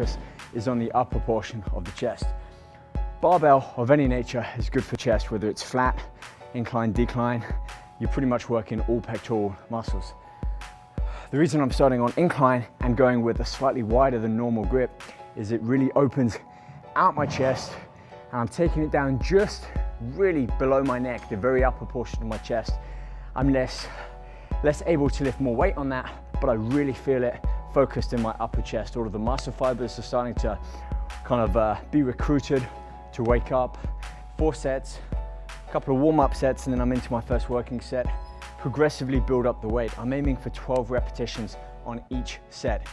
focus is on the upper portion of the chest. Barbell of any nature is good for chest, whether it's flat, incline, decline. You're pretty much working all pectoral muscles. The reason I'm starting on incline and going with a slightly wider than normal grip is it really opens out my chest, and I'm taking it down just really below my neck, the very upper portion of my chest. I'm less able to lift more weight on that, but I really feel it focused in my upper chest. All of the muscle fibers are starting to kind of be recruited to wake up. 4 sets, a couple of warm-up sets, and then I'm into my first working set. Progressively build up the weight. I'm aiming for 12 repetitions on each set.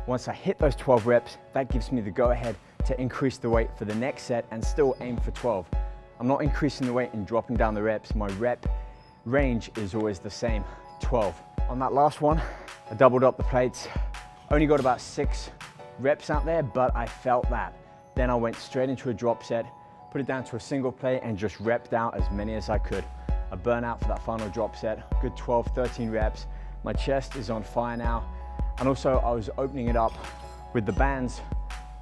Once I hit those 12 reps, that gives me the go-ahead to increase the weight for the next set and still aim for 12. I'm not increasing the weight and dropping down the reps. My rep range is always the same, 12. On that last one, I doubled up the plates. Only got about 6 reps out there, but I felt that. Then I went straight into a drop set, put it down to a single plate and just repped out as many as I could. A burnout for that final drop set, good 12, 13 reps. My chest is on fire now. And also I was opening it up with the bands.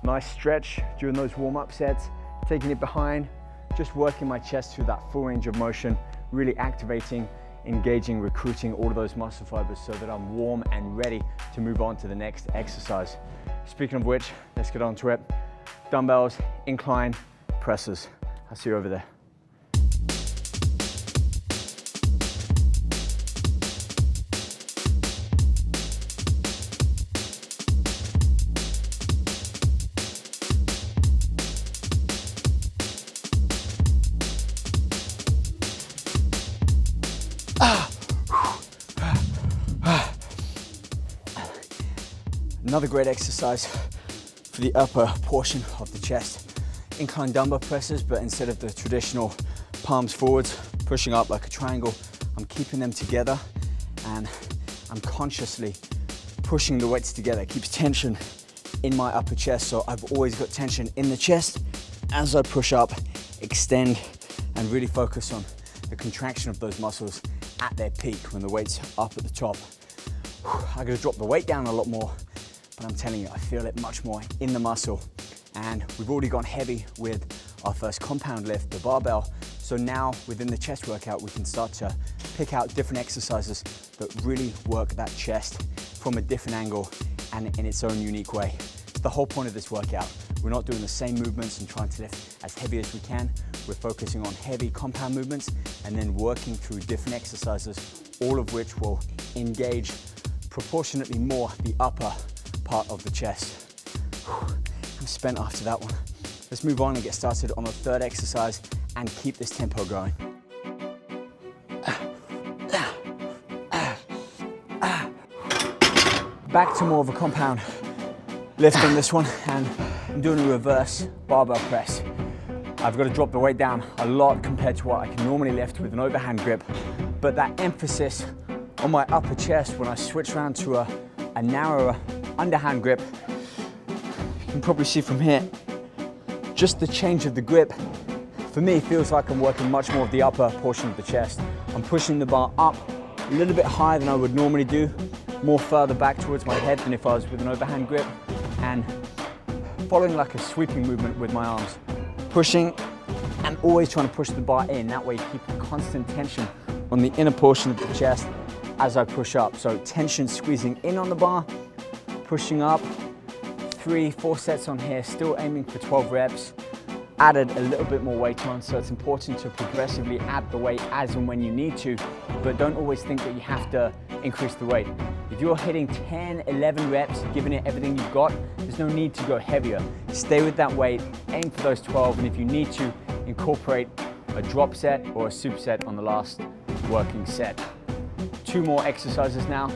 Nice stretch during those warm-up sets, taking it behind, just working my chest through that full range of motion, really activating, engaging, recruiting all of those muscle fibers so that I'm warm and ready to move on to the next exercise. Speaking of which, let's get on to it. Dumbbells, incline, presses. I'll see you over there. Another great exercise for the upper portion of the chest. Incline dumbbell presses, but instead of the traditional palms forwards, pushing up like a triangle, I'm keeping them together and I'm consciously pushing the weights together. It keeps tension in my upper chest, so I've always got tension in the chest as I push up, extend, and really focus on the contraction of those muscles at their peak when the weight's up at the top. I gotta drop the weight down a lot more, but I'm telling you, I feel it much more in the muscle. And we've already gone heavy with our first compound lift, the barbell. So now within the chest workout, we can start to pick out different exercises that really work that chest from a different angle and in its own unique way. It's the whole point of this workout. We're not doing the same movements and trying to lift as heavy as we can. We're focusing on heavy compound movements and then working through different exercises, all of which will engage proportionately more the upper part of the chest. I'm spent after that one. Let's move on and get started on the third exercise and keep this tempo going. Back to more of a compound lift on this one, and I'm doing a reverse barbell press. I've got to drop the weight down a lot compared to what I can normally lift with an overhand grip, but that emphasis on my upper chest when I switch around to a narrower underhand grip, you can probably see from here, just the change of the grip, for me, feels like I'm working much more of the upper portion of the chest. I'm pushing the bar up a little bit higher than I would normally do, more further back towards my head than if I was with an overhand grip, and following like a sweeping movement with my arms. Pushing and always trying to push the bar in. That way you keep a constant tension on the inner portion of the chest as I push up. So tension squeezing in on the bar, pushing up, 3-4 sets on here, still aiming for 12 reps. Added a little bit more weight on, so it's important to progressively add the weight as and when you need to, but don't always think that you have to increase the weight. If you're hitting 10, 11 reps, giving it everything you've got, there's no need to go heavier. Stay with that weight, aim for those 12, and if you need to, incorporate a drop set or a superset on the last working set. 2 more exercises now.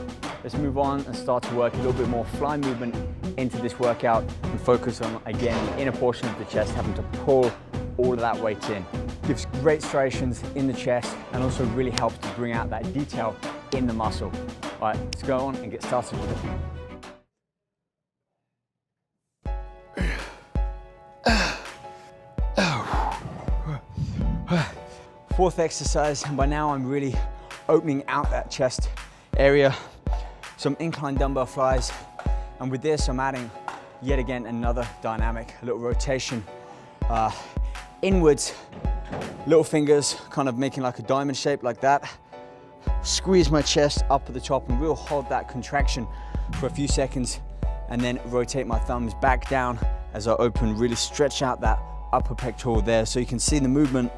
Let's move on and start to work a little bit more fly movement into this workout and focus on, again, the inner portion of the chest, having to pull all of that weight in. Gives great striations in the chest and also really helps to bring out that detail in the muscle. All right, let's go on and get started with it. Fourth exercise, and by now I'm really opening out that chest area. Some incline dumbbell flies, and with this I'm adding Yet again, another dynamic, a little rotation inwards, little fingers kind of making like a diamond shape like that. Squeeze my chest up at the top and we'll hold that contraction for a few seconds and then rotate my thumbs back down as I open, really stretch out that upper pectoral there so you can see the movement.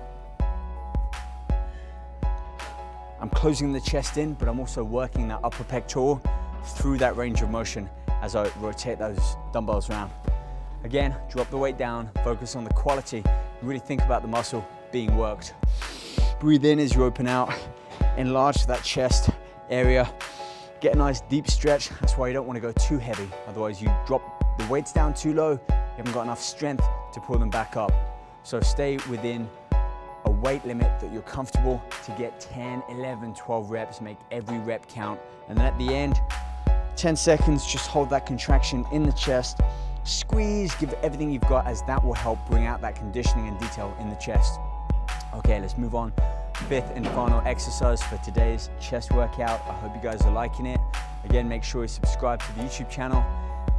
I'm closing the chest in, but I'm also working that upper pectoral through that range of motion as I rotate those dumbbells around. Again, drop the weight down, focus on the quality, really think about the muscle being worked. Breathe in as you open out, enlarge that chest area, get a nice deep stretch. That's why you don't want to go too heavy, otherwise you drop the weights down too low, you haven't got enough strength to pull them back up. So stay within a weight limit that you're comfortable to get 10, 11, 12 reps, make every rep count. And then at the end, 10 seconds, just hold that contraction in the chest, squeeze, give everything you've got, as that will help bring out that conditioning and detail in the chest. Okay, let's move on. Fifth and final exercise for today's chest workout. I hope you guys are liking it. Again, make sure you subscribe to the YouTube channel.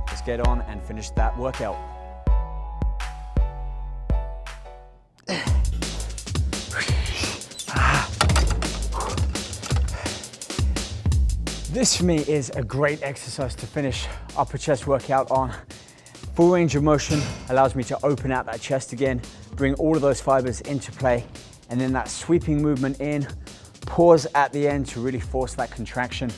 Let's get on and finish that workout. This for me is a great exercise to finish upper chest workout on. Full range of motion allows me to open out that chest again, bring all of those fibers into play, and then that sweeping movement in, pause at the end to really force that contraction.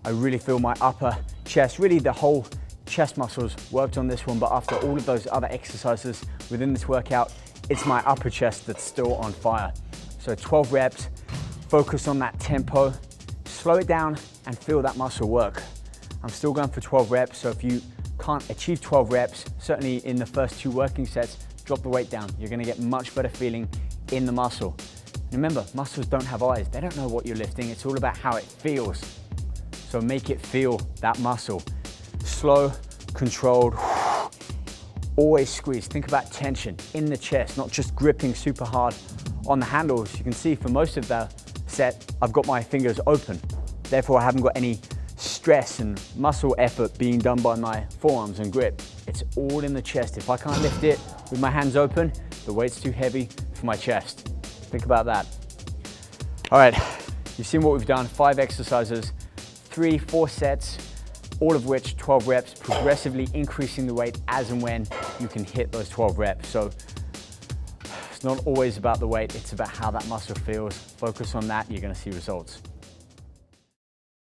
I really feel my upper chest, really the whole chest muscles worked on this one, but after all of those other exercises within this workout, it's my upper chest that's still on fire. So 12 reps, focus on that tempo, slow it down and feel that muscle work. I'm still going for 12 reps, so if you can't achieve 12 reps, certainly in the first 2 working sets, drop the weight down. You're gonna get much better feeling in the muscle. And remember, muscles don't have eyes. They don't know what you're lifting. It's all about how it feels. So make it feel that muscle. Slow, controlled, always squeeze. Think about tension in the chest, not just gripping super hard on the handles. You can see for most of the set, I've got my fingers open. Therefore, I haven't got any stress and muscle effort being done by my forearms and grip. It's all in the chest. If I can't lift it with my hands open, the weight's too heavy for my chest. Think about that. All right, you've seen what we've done. 5 exercises, 3, 4 sets, all of which 12 reps, progressively increasing the weight as and when you can hit those 12 reps. So it's not always about the weight, it's about how that muscle feels. Focus on that, you're gonna see results.